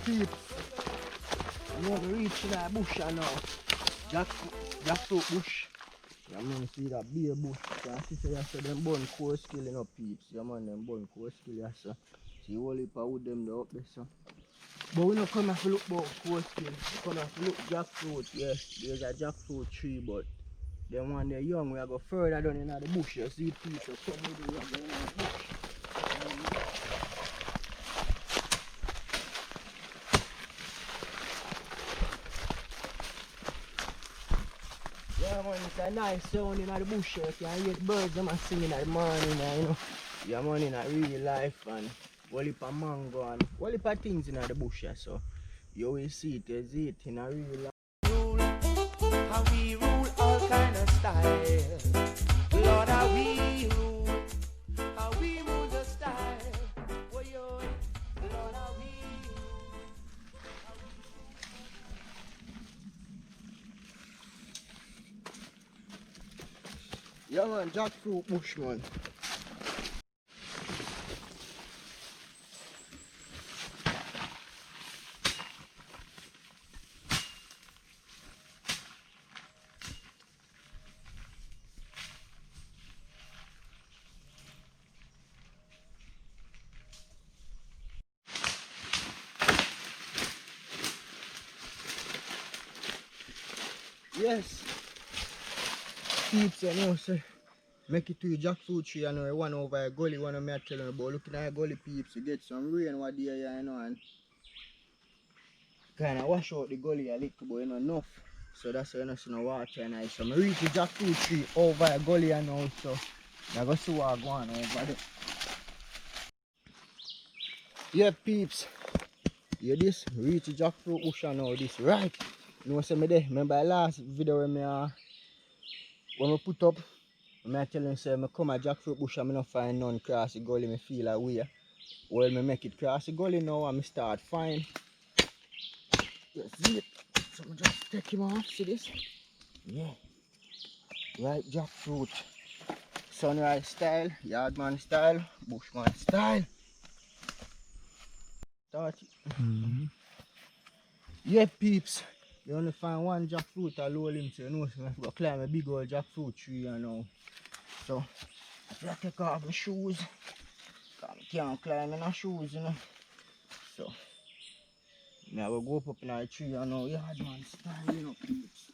peeps. You know, we reach that bush now. Jackfruit bush. Yeah, man, see that beer bush. So I see say them bun core skill, you know, peeps. Yeah, man, them bun core skill, yeah, so. See, all heap of wood them there up there, so. But we don't come here to look about core skill. We come here to look jackfruit. Yes, there's a jackfruit tree, but then when they're young, we go further down in the bush. You see people come with the rubber in the bush. Yeah, man, it's a nice sound in the bush. You can hear the birds them are singing at the morning, you know. Yeah, man, in a real life, and whole heap of mango and whole heap of things in the bush. So you will see it, you see it in a real life. How we rule all kind of style. Lord, how we rule the style. Oh, yo, Lord, how we rule. Yeah, man, jackfruit bush, man. Yes, peeps, you know, say, make it to the jackfruit tree, you know, one over a gully, one of me telling you about looking at a gully, peeps, you get some rain what day, you know, and kind of wash out the gully a little, but you know, enough. So that's why you don't see no water and I. So I reach the jackfruit tree over a gully and now, so I go see what I go on over there. Yeah, peeps, yeah, this, reach the jackfruit bush and now this, right? You know, say me there, remember the last video when I put up, I tell you, say, I come a jackfruit bush and I don't find none cross the gully, I feel like weird. Well, I make it cross the gully now and I start find. You see it? So I just take him off, see this? Yeah. Right, jackfruit. Sunrise style, yardman style, bushman style. Start it. Yeah, peeps. You only find one jackfruit alone, so you know, so I have to climb a big old jackfruit tree, you know. So, I have to take off my shoes. Because I can't climb in my shoes, you know. So, I will go up in the tree, you know, yardman style, you know, peeps.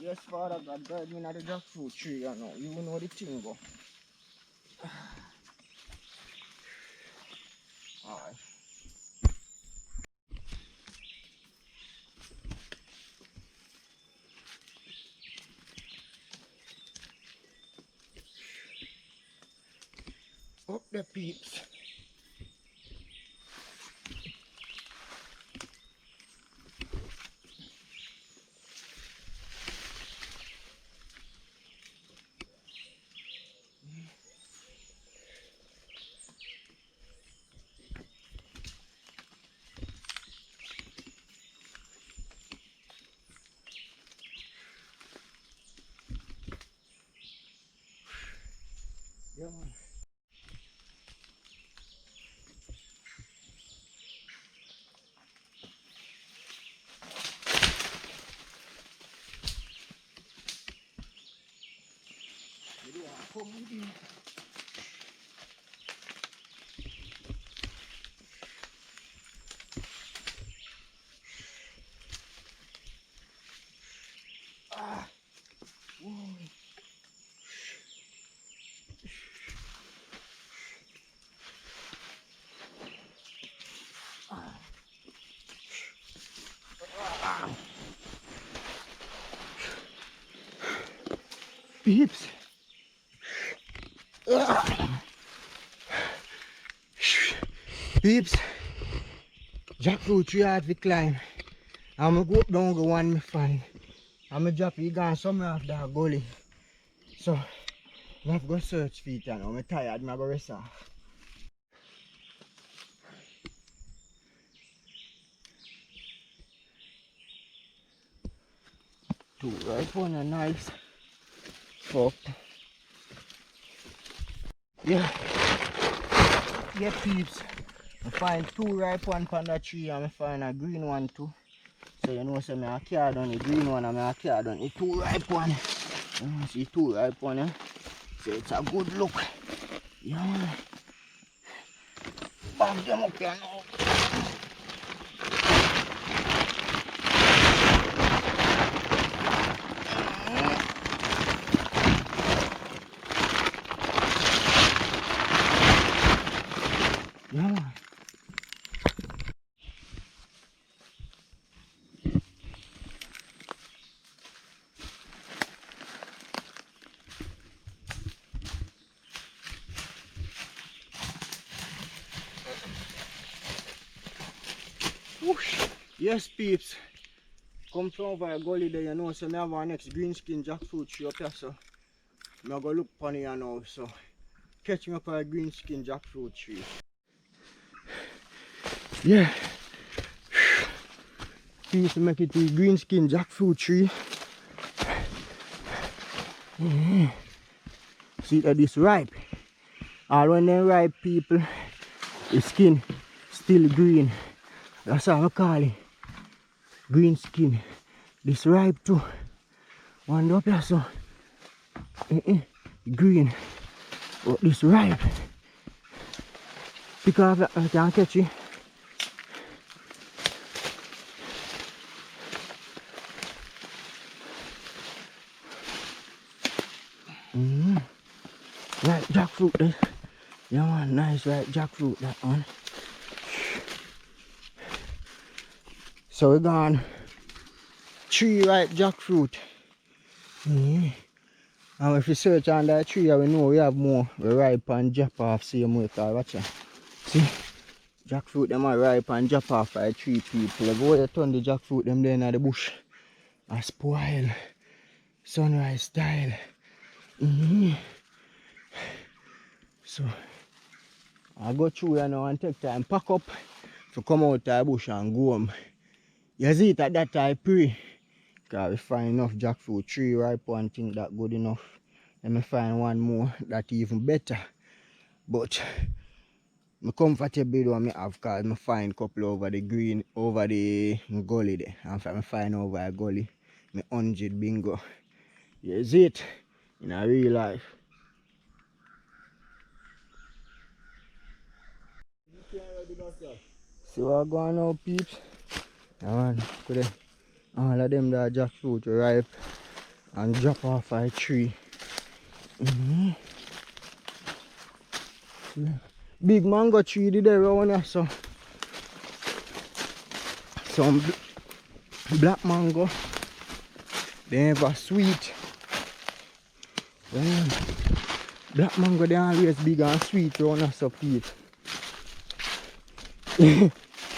Yes, Father God, guide me in the jackfruit tree, you know. You know the thing go. Alright. Up the peeps. Yeah, man. Come with me. Whoa. Peeps. Peeps. Jackfruit tree hard to climb. I'm going to go up down the one me find. I'm going to drop it gone somewhere off that gully. So, I have to go search for it now. I'm tired, I'm going to rest off. Two right one a nice fuck. Yeah. Yeah, peeps. I find 2 ripe one on the tree and I find a green one too. So you know, so I carry down the green one and I carry down the 2 ripe one. You see 2 ripe one, eh? So it's a good look. Yeah, man. Bag them up here now. Yeah, man. Whoosh. Yes, peeps. Come from over a gully there, you know, so I have our next green skin jackfruit tree up here, so I'm going to look upon it now, so catch me up a green skin jackfruit tree. Yeah. Peeps, make it a green skin jackfruit tree. See that this ripe. All when they ripe, people, the skin still green. That's how I call it. Green skin. This ripe too. One up here, so green. But this ripe. Pick off that, I can't catch it. Right jackfruit there. Yeah man, nice right jackfruit that one. So we're gone 3 ripe jackfruit. And if you search on that tree, we know we have more. We ripe and drop off same way. Watch out. See? Jackfruit them are ripe and drop off by 3 people. Go where you turn the jackfruit them there in the bush. And spoil. Sunrise style. So I go through here now and take time pack up to come out of the bush and go home. You see it at that I pray. Because we find enough jackfruit tree ripe one thing that good enough. Let me find one more that even better. But I'm comfortable with what I have because I find a couple over the green over the gully there. And if I find over a gully, my 100 bingo. You see it in a real life. See what going on, peeps? Yeah, man, all of them that jackfruit ripe and drop off a tree. Big mango tree there around here, so some black mango. They never sweet. Yeah. Black mango they always big and sweet around here, so peeps.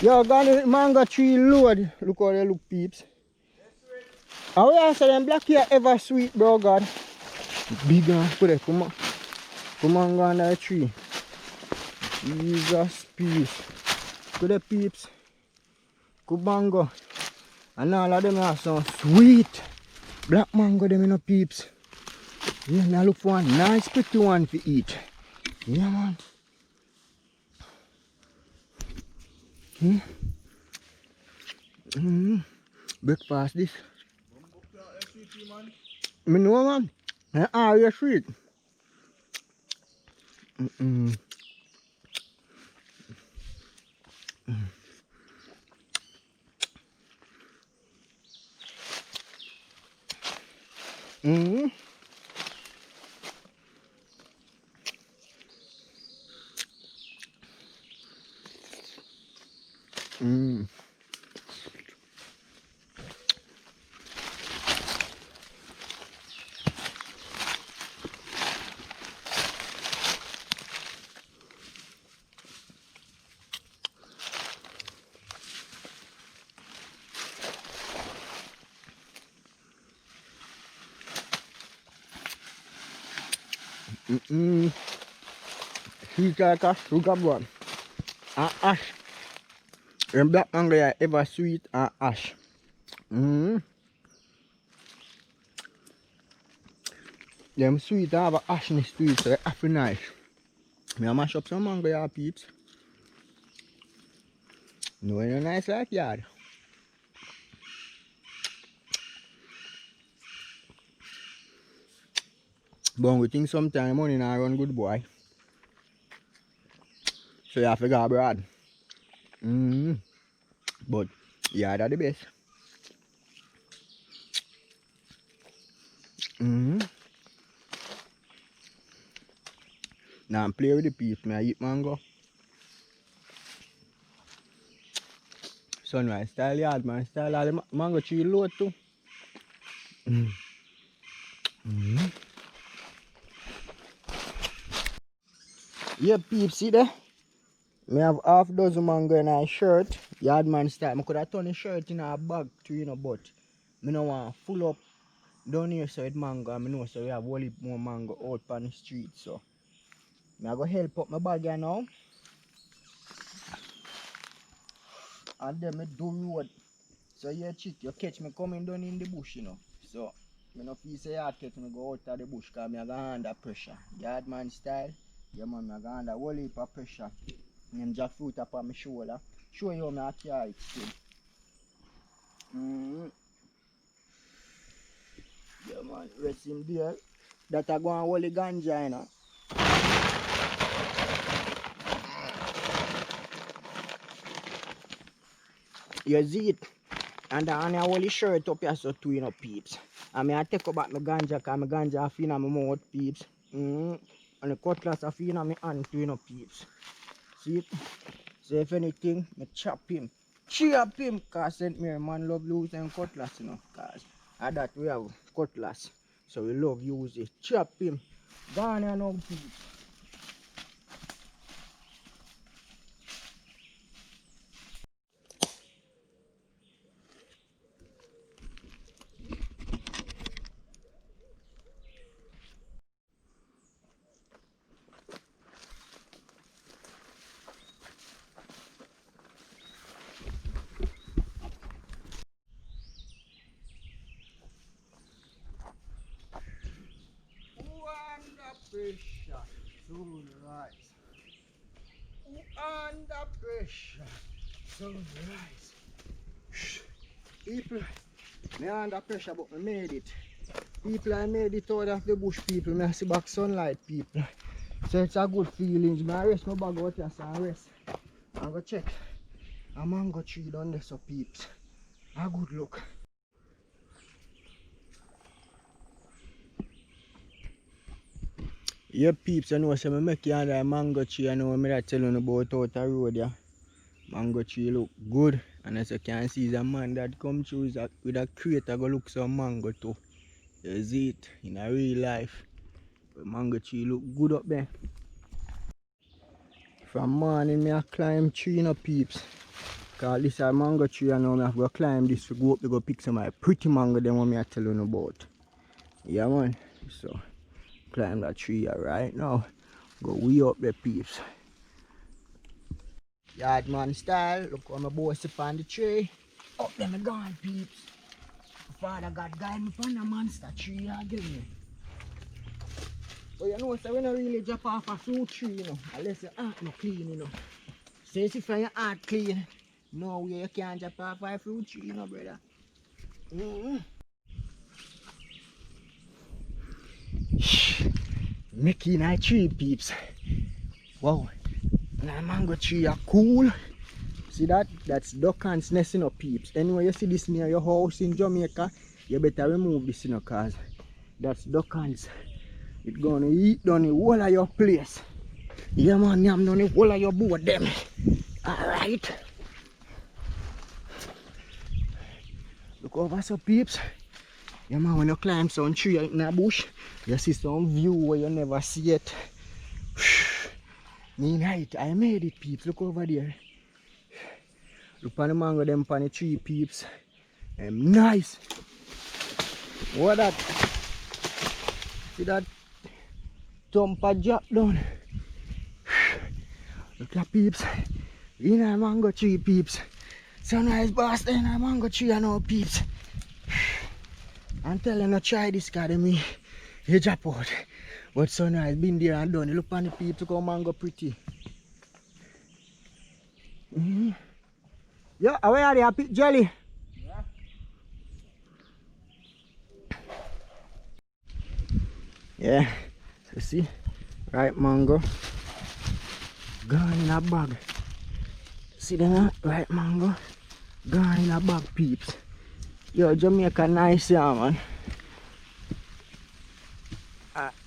Yo, got the mango tree load. Look how they look, peeps. How you say them black here ever sweet, bro, God? Big and put it, come on. Come on, go on that tree. Jesus, peace. To the peeps. Good mango. And all of them are some sweet. Black mango, them in the peeps. Yeah, now look for one nice pretty one to eat. Yeah, man. Breakfast this. I know, man. Ah, you're sweet. Sweet like a sugar bun. And ash. When black mango are ever sweet and ash. Them sweet have a ashness to it, so they have to nice. I mash up some mango here, peeps. No, in a nice like yard. But we think sometime money not run good, boy. So you have to go abroad. But yard are the best. Now I'm play with the peeps. I eat mango. Sunrise style yard, man. Style all the mango tree load too. Yeah, peeps, see there? Me have half dozen mango in a shirt. Yard man style. I could have turned the shirt in a bag too, you know, but me no want full up down here so with mango. And I know so we have a whole heap more mango out on the street. So I go help up my bag here now. And then I do road. So you chick, you catch me coming down in the bush, you know. So I no feel say you catch me go out of the bush because I go under pressure. Yard man style. Yeah man, I go under a whole heap of pressure. Name jackfruit up on my shoulder. Show you how I carry it still. Yeah man, rest him there. That I go and hold the ganja, you know. You see it? And I hold the shirt up here so too, you know, peeps. And I take up back my ganja because my ganja I feel in my mouth, peeps. And the cutlass I feel in my hand too, you know, peeps. See it? So if anything, I chop him. Chop him! Because St. Mary man love losing cutlass, you know. Because at that we have cutlass. So we love use it. Chop him. Gone here now, peeps. Under pressure, soon rise. Under pressure, soon rise. People, me under pressure, but me made it. People, I made it out of the bush. People, me see back sunlight. People, so it's a good feeling. Me rest my bag out here, so I rest. I go check a mango tree down there, so peeps. A good look. Yeah, peeps, I know so I make you under a mango tree. I know me that telling about out the road, yeah. Mango tree look good. And as you can see, the man that come through with a crate, I go look some mango too. You see it in a real life. The mango tree look good up there. From morning, me I climb tree, you know, peeps. Cause this is a mango tree, and now I have to climb this to go up to go pick some of my pretty mango them what me I tell you about. Yeah, man. So climb that tree right now. Go way up there, peeps. Yard man style. Look how my boy sit on the tree. Up there, me gone, peeps. Father God guide me from the monster tree again. But you know, so we don't really drop off a fruit tree, you know, unless your heart no clean, you know. So if your heart clean, no way you can't drop off a fruit tree, you know, brother. Making a tree, peeps. Wow. Now mango tree are cool. See that? That's duck ants nest, you know, peeps. Anyway, you see this near your house in Jamaica, you better remove this, you know, cause that's duck ants. It's gonna eat down the whole of your place. Yeah man, yam down the whole of your board them. Alright. Look over so peeps. Yeah man, when you climb some tree in a bush, you see some view where you never see it. Mean height, I made it peeps, look over there. Look on the mango them on the tree peeps. Nice. What that? See that? Thumper drop down. Look at peeps. In a mango tree peeps. Sunrise burst in a mango tree and all peeps. I'm telling you, try this academy. You drop out. But sunrise been there and done. You look on the peeps, look how mango pretty. Yeah, where are they? Pick jelly. Yeah. So see, right mango. Gone in a bag. See them right mango. Gone in a bag, peeps. Yo, Jamaica nice, yeah, man.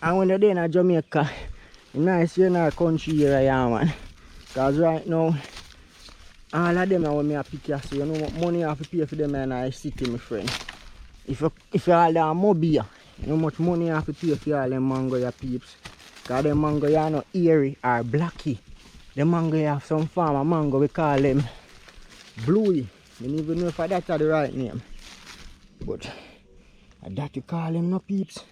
And when you're there in Jamaica, nice in our country here, yeah, man. Because right now, all of them are when I pick you, so you know what money you have to pay for them in our city, my friend. If you all there mobile, you know how much money you have to pay for all them mango, your peeps. Because them mango you are not airy or blacky. The mango you have some farm of mango, we call them bluey. I don't even know if that's the right name. But that you call them no peeps.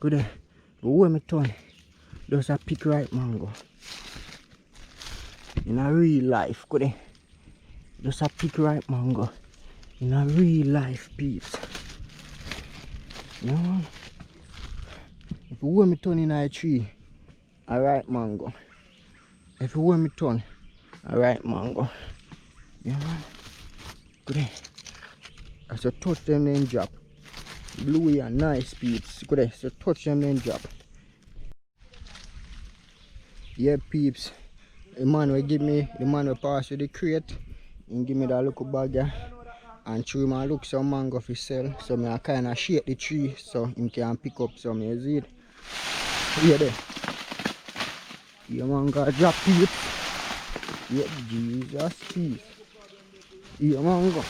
Good. But when me turn, just a pick right mango. In a real life, good. Just a pick right mango. In a real life, peeps. You know? If you want me turn in a tree, a right mango. If you want me turn, a right mango. You know? Good. As you touch them, then drop. Bluey and nice, peeps. Good. So touch them, then drop. Yeah, peeps. The man will pass you the crate and give me that little bag there. And through my look some mango for sell. So I kinda shake the tree so him can pick up some, you see it? Yeah there. Yeah, mango drop, peeps. Yeah, Jesus, peace. Yeah, mango.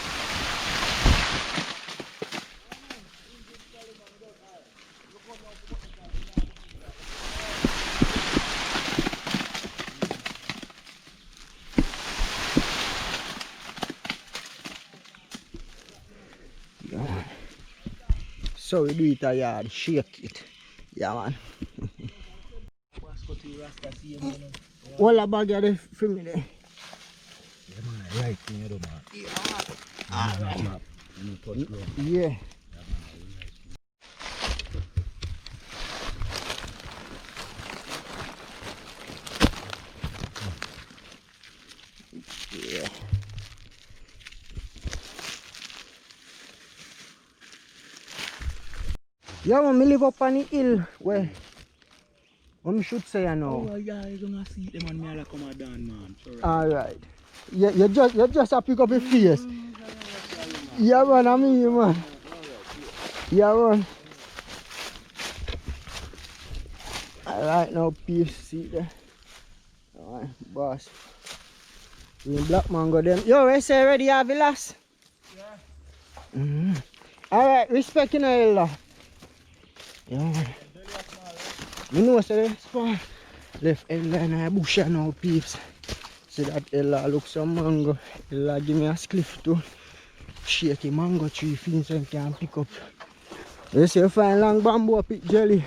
Yeah. So we do it a yard, shake it. Yeah, man. All the bag there for me there. Yeah, man, right thing you do, man. Yeah, man. Yeah. Yeah. Yeah, man, me live up on the hill where we should say, you know. Oh, yeah, you're gonna see them and me all come down, man. Sure, Alright. Yeah, you just have to pick up your face. Yeah, man, I mean, man. Yeah, man. Alright, now, peace. See there. Alright, boss. We in black mango them. Yo, we say ready, have you last? Yeah. Alright, respect you know, Ella. Yeah, man. You know, say this far. Left Ella in a bush now, peeps. See that Ella look some mango. Ella give me a spliff too. Shaky mango tree fins and can pick up. You see you find long bamboo pick jelly.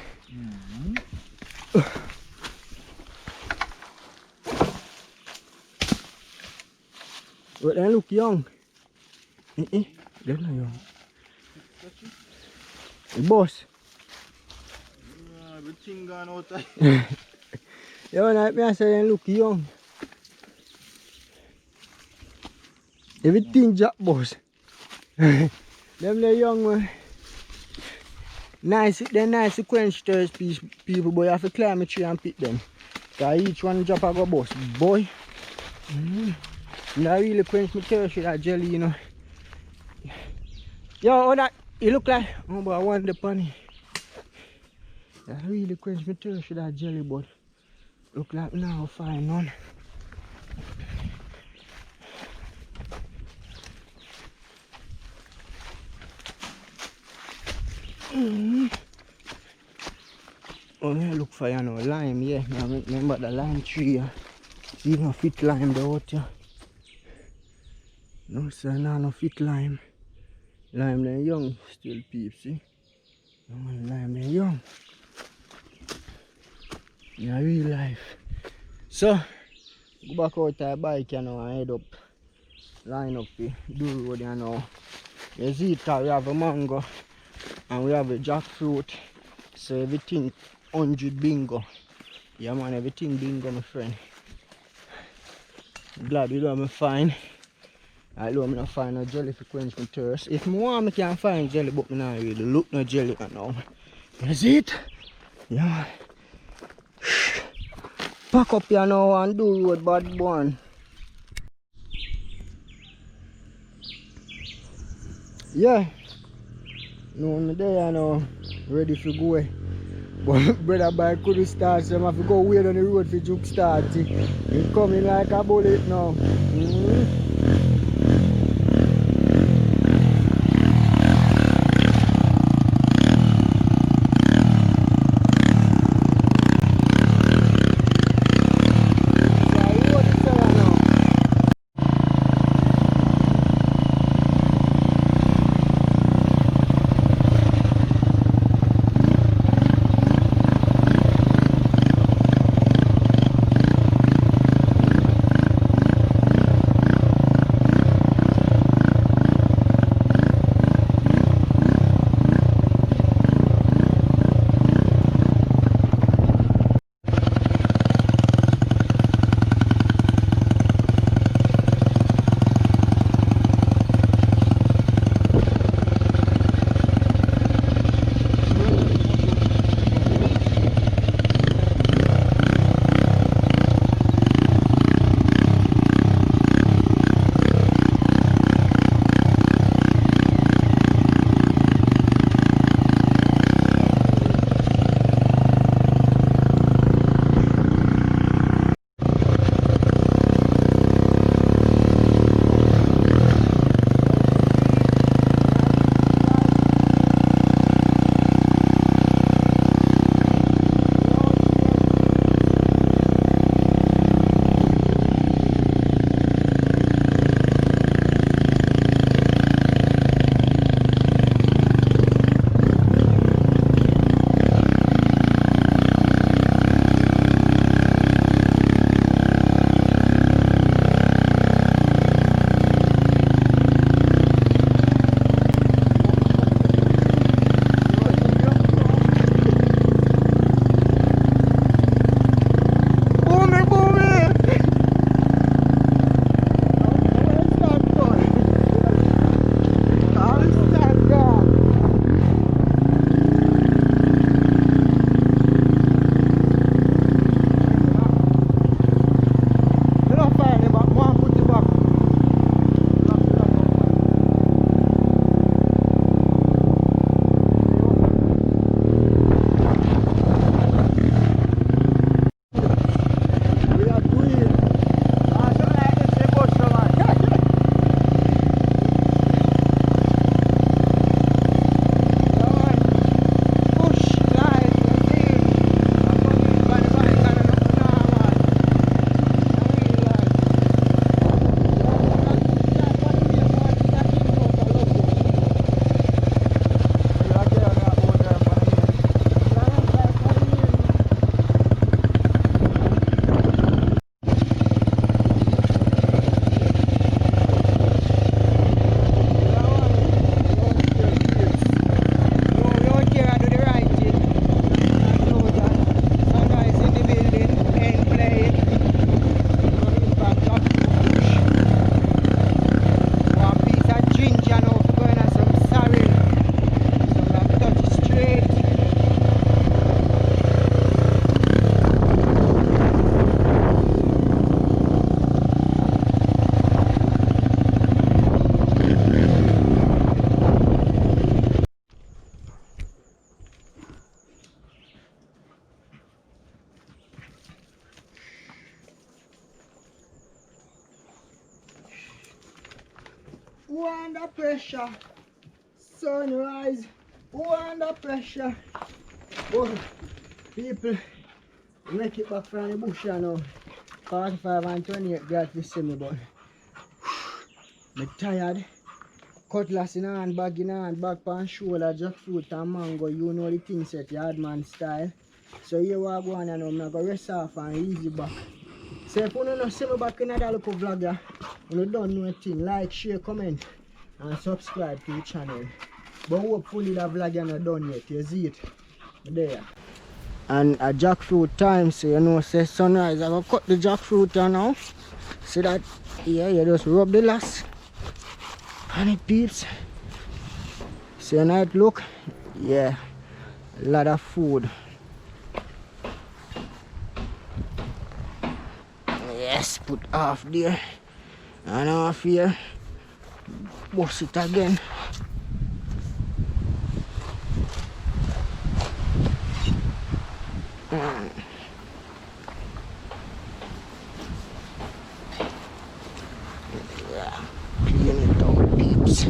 But they look young. They're not young. The boss. everything gone out there. Yeah, when I say they look young. Everything jack boss. Them they young man. Nice, they're nice to quench thirst people, but you have to climb a tree and pick them. Cause each one drop a go bust. Boy. That really quench my thirst with that jelly, you know. Yo, oh that it look like oh boy I want the bunny. That really quench my thirst with that jelly, but look like now fine none. Oh yeah, look for you know lime, yeah. Now remember the lime tree, yeah. See no fit lime the out here. No sir, no fit lime. Lime they young still peeps, see. No man, lime they young. In real life. So go back out to the bike you know and head up. Line up the road you know. You see it we have a mango and we have a jackfruit. So everything 100 bingo. Yeah man, everything bingo my friend. Glad we don't find. Although I'm not find no jelly to quench my thirst. If I want, I can find jelly, but I not really look no jelly now. That's it. Yeah. Pack up here now and do road bad boy. Yeah. No, I'm there now. Ready for go. But brother boy couldn't start, so I have to go wait on the road for juke start. It's coming like a bullet now. Who under pressure? Sunrise. Who under pressure? But people make it back from the bush now. 45 and 28 glad to see me, but I'm tired. Cutlass in hand, bag in hand, bag pan shoulder, jackfruit and mango. You know the thing set, yard man style. So here we are going and I'm going to rest off and easy back. So if you don't see me back in another local vlog, you don't know a thing, like, share, comment and subscribe to the channel. But hopefully the vlog is not done yet, you see it? There. And a jackfruit time, so you know, say sunrise. I'm going to cut the jackfruit now. See that? Yeah, you just rub the last on it, peeps. See how nice look? Yeah, a lot of food. Yes, put half there and half here. Bust it again. Yeah, clean it out, peeps.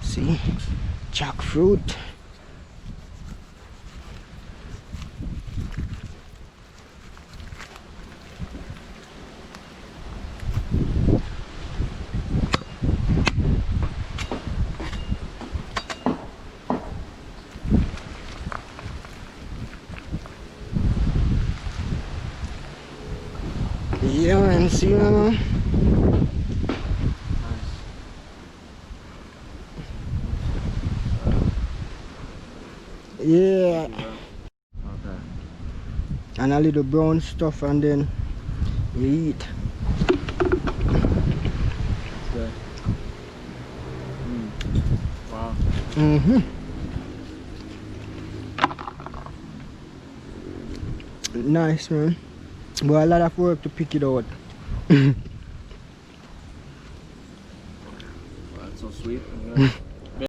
See, jackfruit. Yeah, man, see, man. Yeah. Okay. And a little brown stuff, and then you eat. Okay. Wow. Nice, man. But a lot of work to pick it out. That's so sweet.